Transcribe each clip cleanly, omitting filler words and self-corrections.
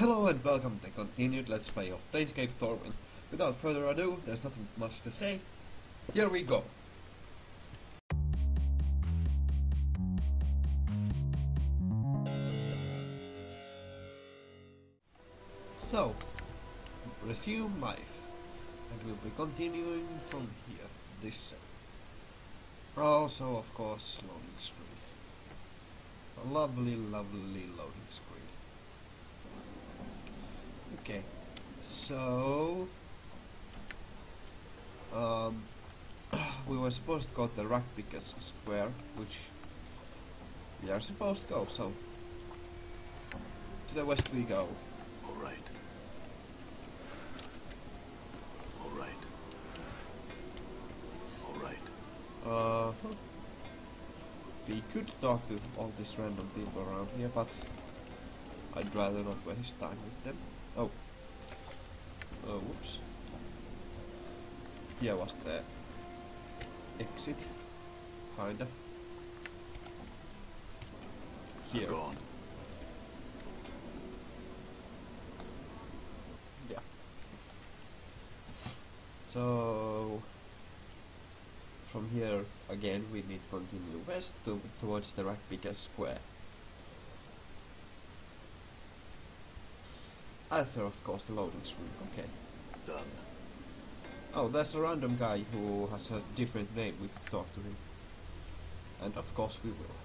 Hello and welcome to the continued Let's Play of Planescape Torment. Without further ado, there's nothing much to say. Here we go! So, resume life. And we'll be continuing from here, this set. Also, of course, loading screen. A lovely, lovely loading screen. Okay, so we were supposed to go to the Rakpikas Square, which we are supposed to go, so to the west we go. Alright. We could talk to all these random people around here, but I'd rather not waste time with them. Oh. Whoops. Here was the exit. Kinda. Here. Gone. Yeah. So from here again we need to continue west towards the Rakpikas Square. After, of course, the loading screen. Okay. Done. Oh, there's a random guy who has a different name. We could talk to him. And of course we will.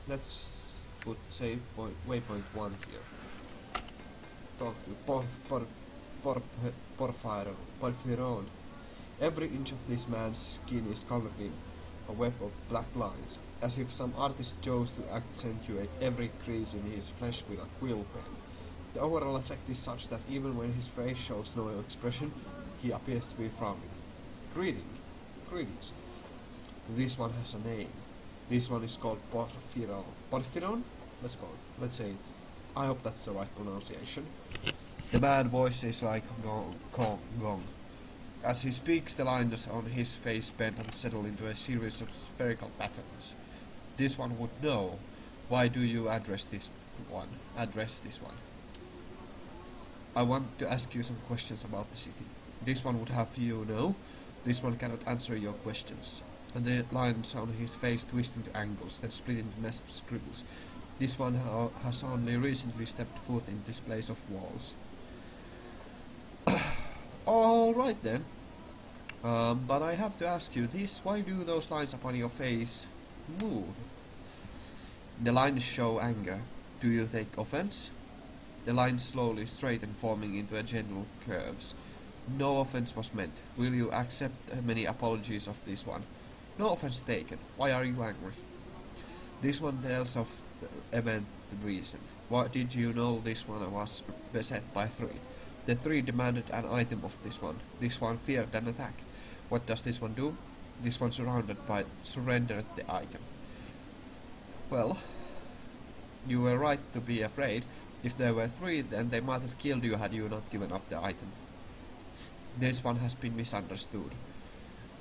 Let's put, say, waypoint 1 here. Talk to Porphyron. Every inch of this man's skin is covered in a web of black lines, as if some artist chose to accentuate every crease in his flesh with a quill pen. The overall effect is such that even when his face shows no expression, he appears to be frowning. Greetings. This one has a name. This one is called Porphyron. Porphyron? Let's go. Let's say it. I hope that's the right pronunciation. The man's voice is like gong. As he speaks, the lines on his face bend and settle into a series of spherical patterns. This one would know. Why do you address this one? I want to ask you some questions about the city. This one would have you know. This one cannot answer your questions. And the lines on his face twist into angles, then split into massive scribbles. This one has only recently stepped foot in this place of walls. Alright then. But I have to ask you this, why do those lines upon your face move? The lines show anger. Do you take offense? The lines slowly straighten, forming into a gentle curves. No offense was meant. Will you accept many apologies of this one? No offense taken. Why are you angry? This one tells of the event recent. Why did you know this one was beset by 3? The 3 demanded an item of this one. This one feared an attack. What does this one do? This one surrendered the item. Well, you were right to be afraid. If there were 3, then they might have killed you had you not given up the item. This one has been misunderstood.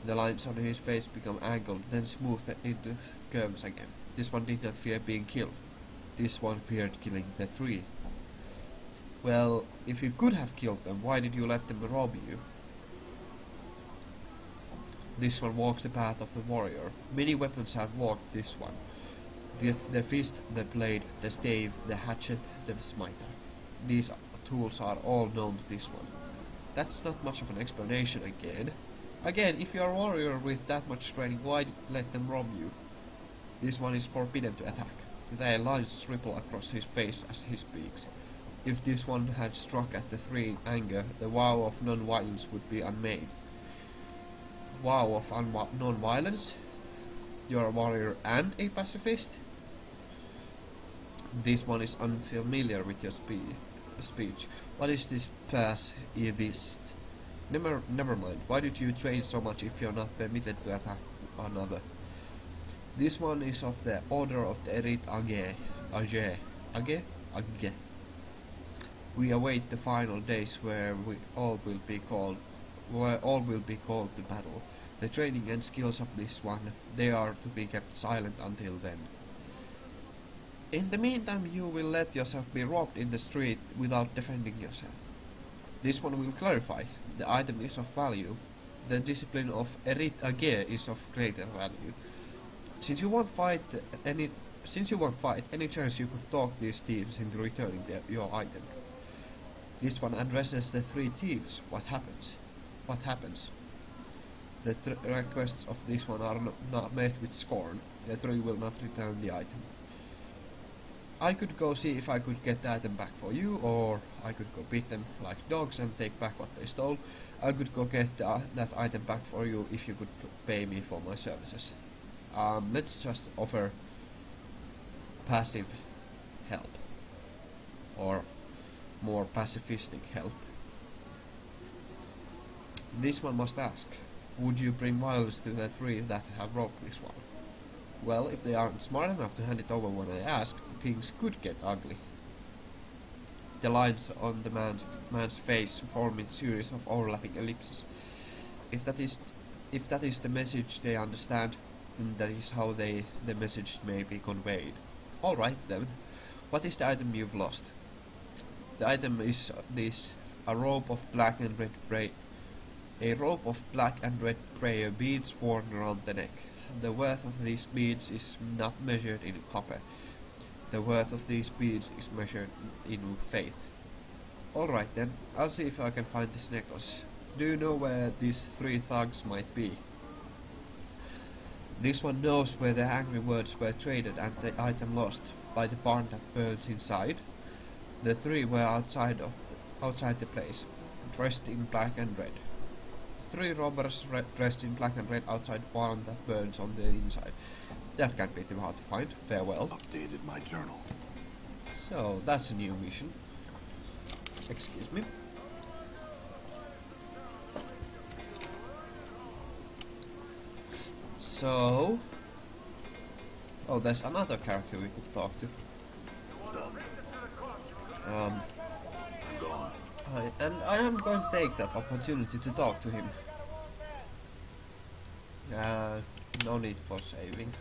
The lines on his face become angled, then smoothed into curves again. This one did not fear being killed. This one feared killing the 3. Well, if you could have killed them, why did you let them rob you? This one walks the path of the warrior. Many weapons have walked this one. The fist, the blade, the stave, the hatchet, the smiter. These tools are all known to this one. That's not much of an explanation again. Again, if you are a warrior with that much training, why let them rob you? This one is forbidden to attack. The lines ripple across his face as he speaks. If this one had struck at the 3 in anger, the vow of non-violence would be unmade. Vow of non-violence? You're a warrior and a pacifist? This one is unfamiliar with your speech. What is this pacifist? Never mind. Why did you train so much if you're not permitted to attack another? This one is of the order of the Elite Age. We await the final days where all will be called to battle. The training and skills of this one, they are to be kept silent until then. In the meantime, you will let yourself be robbed in the street without defending yourself. This one will clarify. The item is of value. The discipline of Erit Agir is of greater value. Since you won't fight, any chance you could talk these thieves into returning your item. This one addresses the three thieves. What happens? What happens? The requests of this one are not met with scorn. The three will not return the item. I could go see if I could get the item back for you, or I could go beat them like dogs and take back what they stole. I could go get that item back for you if you could pay me for my services. Let's just offer passive help, or more pacifistic help. This one must ask, would you bring violence to the three that have robbed this one? Well, if they aren't smart enough to hand it over when I ask, things could get ugly. The lines on the man's face form in series of overlapping ellipses. If that is the message they understand, then that is how the message may be conveyed. Alright then, what is the item you've lost? The item is a rope of black and red prayer beads worn around the neck. The worth of these beads is not measured in copper. The worth of these beads is measured in faith. Alright then, I'll see if I can find this necklace. Do you know where these three thugs might be? This one knows where the angry words were traded and the item lost, by the barn that burns inside. The three were outside the place, dressed in black and red. Three robbers dressed in black and red outside barn that burns on the inside. That can't be too hard to find. Farewell. Updated my journal. So that's a new mission. Excuse me. So, oh, there's another character we could talk to. Gone. And I am going to take that opportunity to talk to him. No need for saving.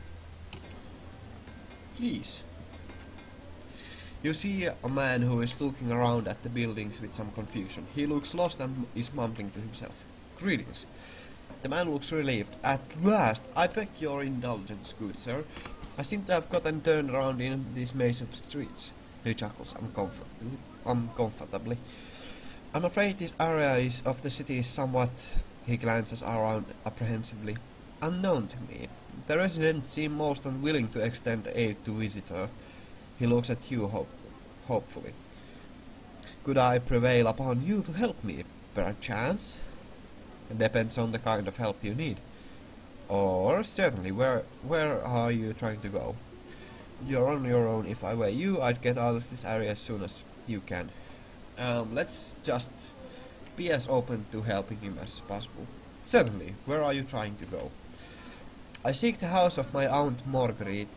Please. You see a man who is looking around at the buildings with some confusion. He looks lost and is mumbling to himself. Greetings. The man looks relieved. At last! I beg your indulgence, good sir. I seem to have gotten turned around in this maze of streets. He chuckles uncomfortably. I'm afraid this area of the city is somewhat, he glances around apprehensively, unknown to me. The residents seem most unwilling to extend aid to visitor. He looks at you hopefully. Could I prevail upon you to help me, perchance? It depends on the kind of help you need. Or, certainly, where are you trying to go? You're on your own. If I were you, I'd get out of this area as soon as you can. Let's just be as open to helping him as possible. Certainly, where are you trying to go? I seek the house of my aunt Marguerite.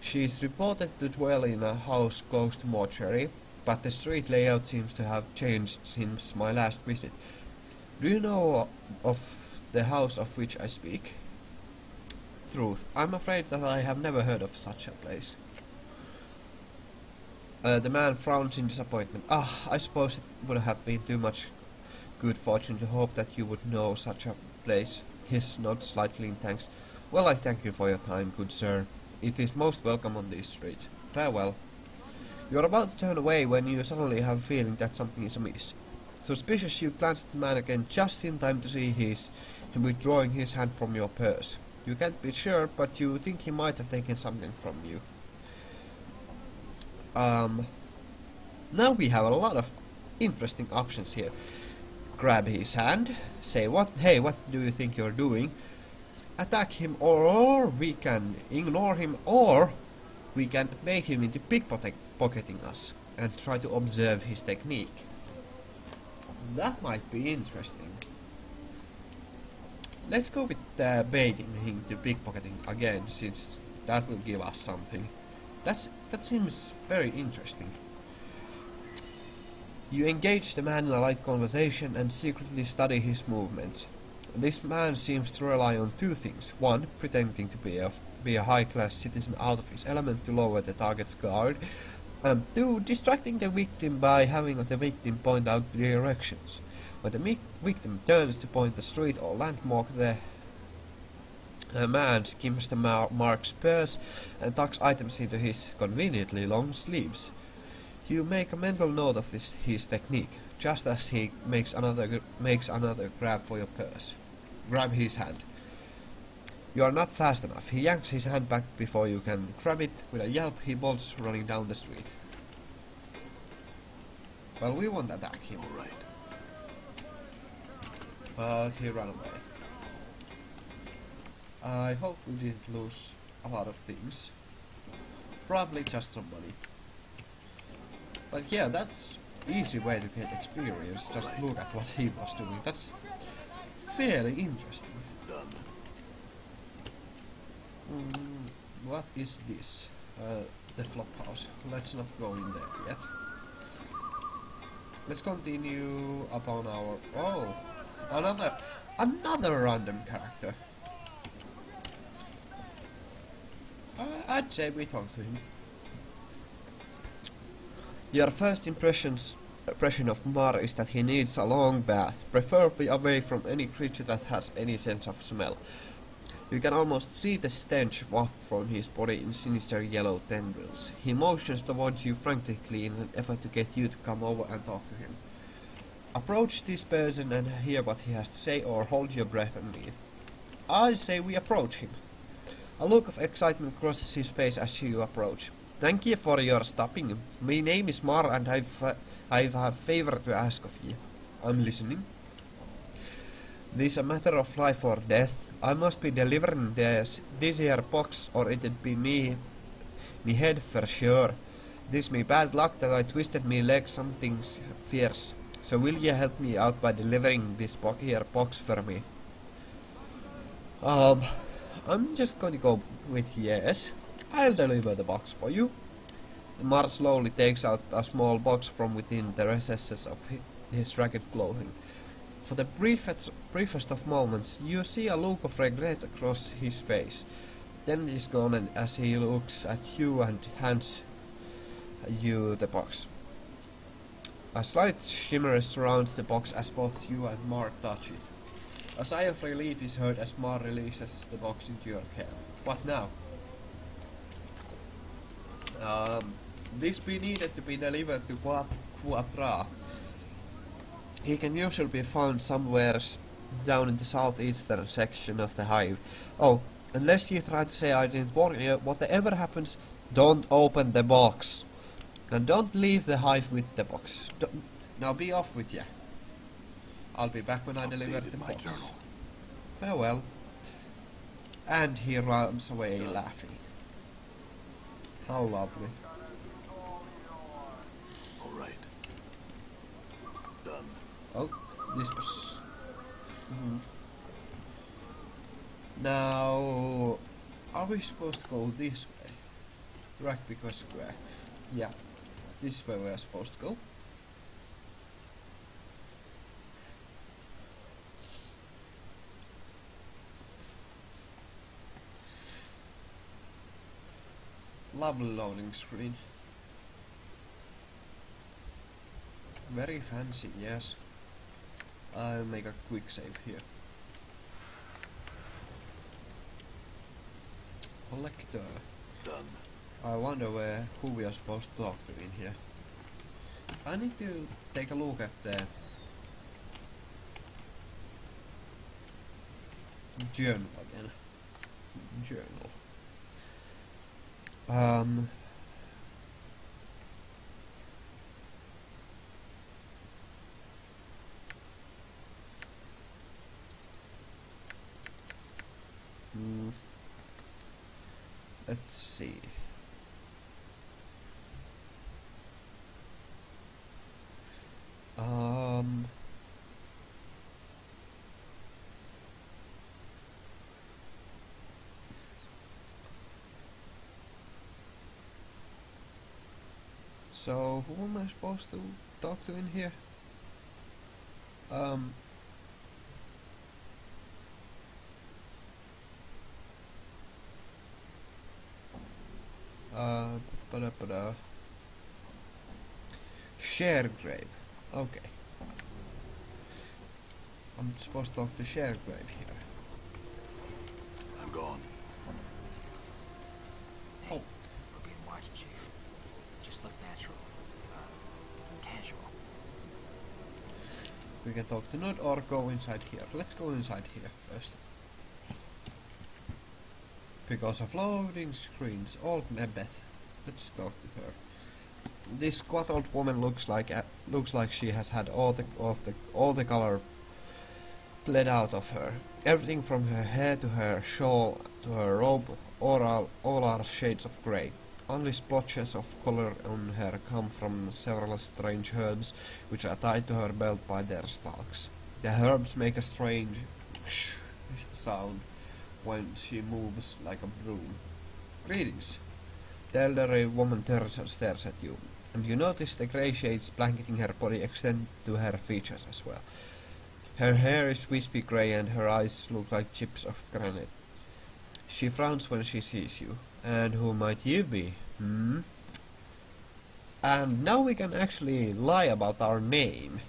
She is reported to dwell in a house close to mortuary, but the street layout seems to have changed since my last visit. Do you know of the house of which I speak? Truth, I'm afraid that I have never heard of such a place. The man frowns in disappointment. I suppose it would have been too much good fortune to hope that you would know such a place. His nods slightly in thanks. Well, I thank you for your time, good sir. It is most welcome on these streets. Farewell. You are about to turn away when you suddenly have a feeling that something is amiss. Suspicious, you glance at the man again just in time to see him withdrawing his hand from your purse. You can't be sure, but you think he might have taken something from you. Now we have a lot of interesting options here. Grab his hand, say hey, what do you think you're doing? Attack him, or we can ignore him, or we can bait him into pickpocketing us and try to observe his technique. That might be interesting. Let's go with baiting him to pickpocketing again, since that will give us something. That seems very interesting. You engage the man in a light conversation and secretly study his movements. This man seems to rely on two things. One, pretending to be a high-class citizen out of his element to lower the target's guard. Two, distracting the victim by having the victim point out directions. When the victim turns to point the street or landmark, the man skims the mark's purse and tucks items into his conveniently long sleeves. You make a mental note of his technique, just as he makes another grab for your purse. Grab his hand. You are not fast enough. He yanks his hand back before you can grab it. With a yelp, he bolts running down the street. Well, we won't attack him. All right. But he ran away. I hope we didn't lose a lot of things. Probably just some money. But yeah, that's easy way to get experience. Just look at what he was doing. That's fairly interesting. Done. What is this? The flop house. Let's not go in there yet. Let's continue upon our... Oh! Another random character. I'd say we talk to him. Your first impression of Mar is that he needs a long bath, preferably away from any creature that has any sense of smell. You can almost see the stench waft from his body in sinister yellow tendrils. He motions towards you frantically in an effort to get you to come over and talk to him. Approach this person and hear what he has to say, or hold your breath and leave. I say we approach him. A look of excitement crosses his face as you approach. Thank you for your stopping. My name is Mar and I've a favor to ask of you. I'm listening. This is a matter of life or death. I must be delivering this here box or it'd be me head for sure. This me bad luck that I twisted me leg something fierce. So will you help me out by delivering this here box for me? I'm just going to go with yes. I'll deliver the box for you. Mar slowly takes out a small box from within the recesses of his ragged clothing. For the briefest of moments, you see a look of regret across his face. Then it is gone as he looks at you and hands you the box. A slight shimmer surrounds the box as both you and Mar touch it. A sigh of relief is heard as Mar releases the box into your care. What now? This be needed to be delivered to Quatra. He can usually be found somewhere down in the southeastern section of the hive. Oh, unless you try to say I didn't warn you, whatever happens, don't open the box. And don't leave the hive with the box. Now be off with ya. I'll be back when I deliver the box. Journal. Farewell. And he runs away laughing. How lovely. All right. Done. Oh, this was... Now... Are we supposed to go this way? Rugby Square. Yeah. This is where we are supposed to go. Lovely loading screen. Very fancy, yes. I'll make a quick save here. Collector. Done. I wonder who we are supposed to talk to in here. I need to take a look at the journal again. Journal. Let's see. So who am I supposed to talk to in here? ba-da. Share grave. Okay. I'm supposed to talk to Share grave here. I'm gone. Hey, we're being watched, Chief. Just look natural. Casual. We can talk to Nod or go inside here. Let's go inside here first. Because of loading screens, old Mebeth. Let's talk to her. This squat old woman looks like she has had all the color bled out of her. Everything from her hair to her shawl to her robe, all are shades of grey. Only splotches of color on her come from several strange herbs which are tied to her belt by their stalks. The herbs make a strange sound when she moves like a broom. Greetings. The elderly woman turns and stares at you, and you notice the grey shades blanketing her body extend to her features as well. Her hair is wispy grey and her eyes look like chips of granite. She frowns when she sees you. And who might you be? And now we can actually lie about our name,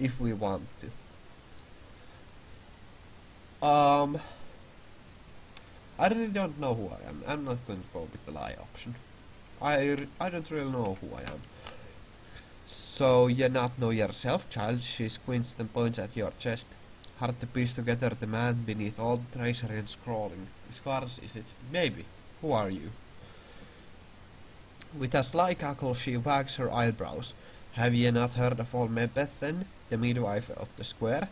if we want to. I really don't know who I am. I'm not going to go with the lie option. I don't really know who I am. So you not know yourself, child? She squints and points at your chest. Hard to piece together the man beneath all the tracery and scrawling. Scars, is it? Maybe. Who are you? With a sly cackle she wags her eyebrows. Have ye not heard of old Mebeth then, the midwife of the square?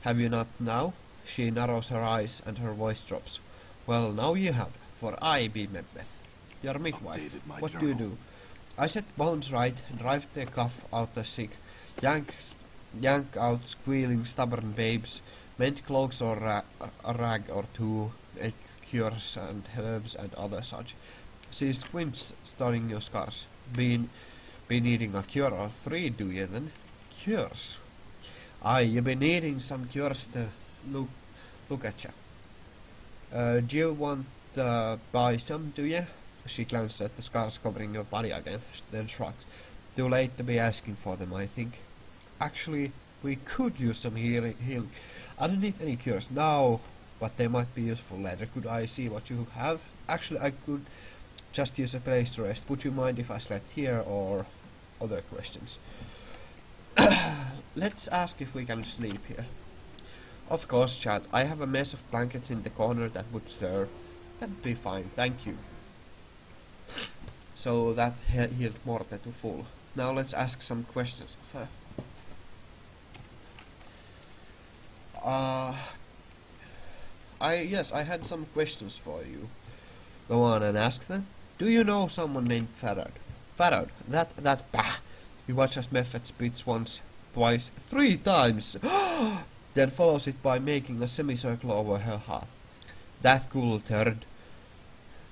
Have you not now? She narrows her eyes and her voice drops. Well, now you have, for I be Mebeth, your midwife. What do you do? I set bones right, drive the cough out the sick, yank out squealing stubborn babes, mend cloaks or a rag or two, make cures and herbs and other such. She squints, studying your scars. Been needing a cure or three, do you then? Cures? Aye, you been needing some cures to look at ya. Do you want buy some, do you? She glances at the scars covering your body again, then shrugs. Too late to be asking for them, I think. Actually, we could use some healing. I don't need any cures now, but they might be useful later. Could I see what you have? Actually, I could just use a place to rest. Would you mind if I slept here, or other questions? Let's ask if we can sleep here. Of course, child. I have a mess of blankets in the corner that would serve. That'd be fine, thank you. So that healed Morte to full. Now let's ask some questions of her. Yes, I had some questions for you. Go on and ask them. Do you know someone named Farad? Farad, that bah! He watches Meffet spits once, twice, 3 times, then follows it by making a semicircle over her heart. That cool turd.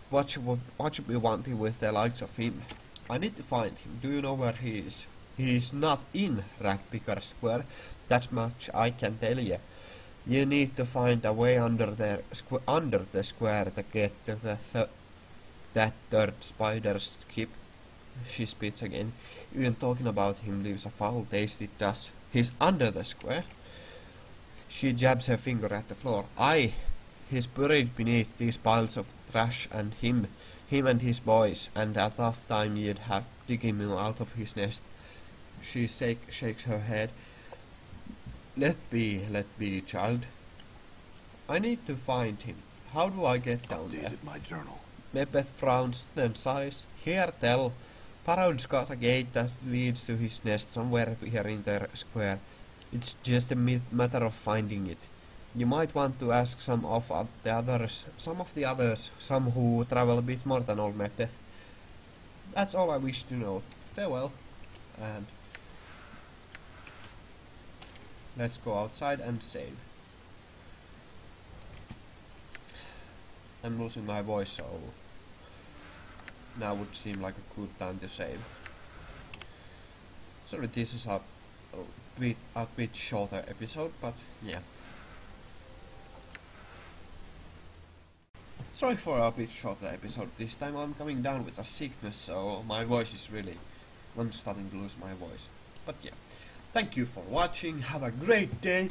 What should be wanting with the likes of him? I need to find him. Do you know where he is? He is not in Ratpicker Square. That much I can tell you. You need to find a way under the square to get to that third spider's skip. She spits again. Even talking about him leaves a foul taste, it does. He's under the square. She jabs her finger at the floor. Aye, he's buried beneath these piles of trash, and him and his boys, and a tough time you'd have digging him out of his nest. She shakes her head. Let be, child. I need to find him. How do I get down there? My journal. Mebeth frowns, then sighs. Here, tell. Farad's got a gate that leads to his nest somewhere here in the square. It's just a matter of finding it. You might want to ask some of the others, some who travel a bit more than old Mebeth. That's all I wish to know. Farewell, and let's go outside and save. I'm losing my voice, so now would seem like a good time to save. Sorry, this is a bit shorter episode, but yeah. Sorry for a bit shorter episode this time. I'm coming down with a sickness, so my voice is really... I'm starting to lose my voice. But yeah, thank you for watching. Have a great day.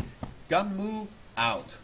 Gunmu out.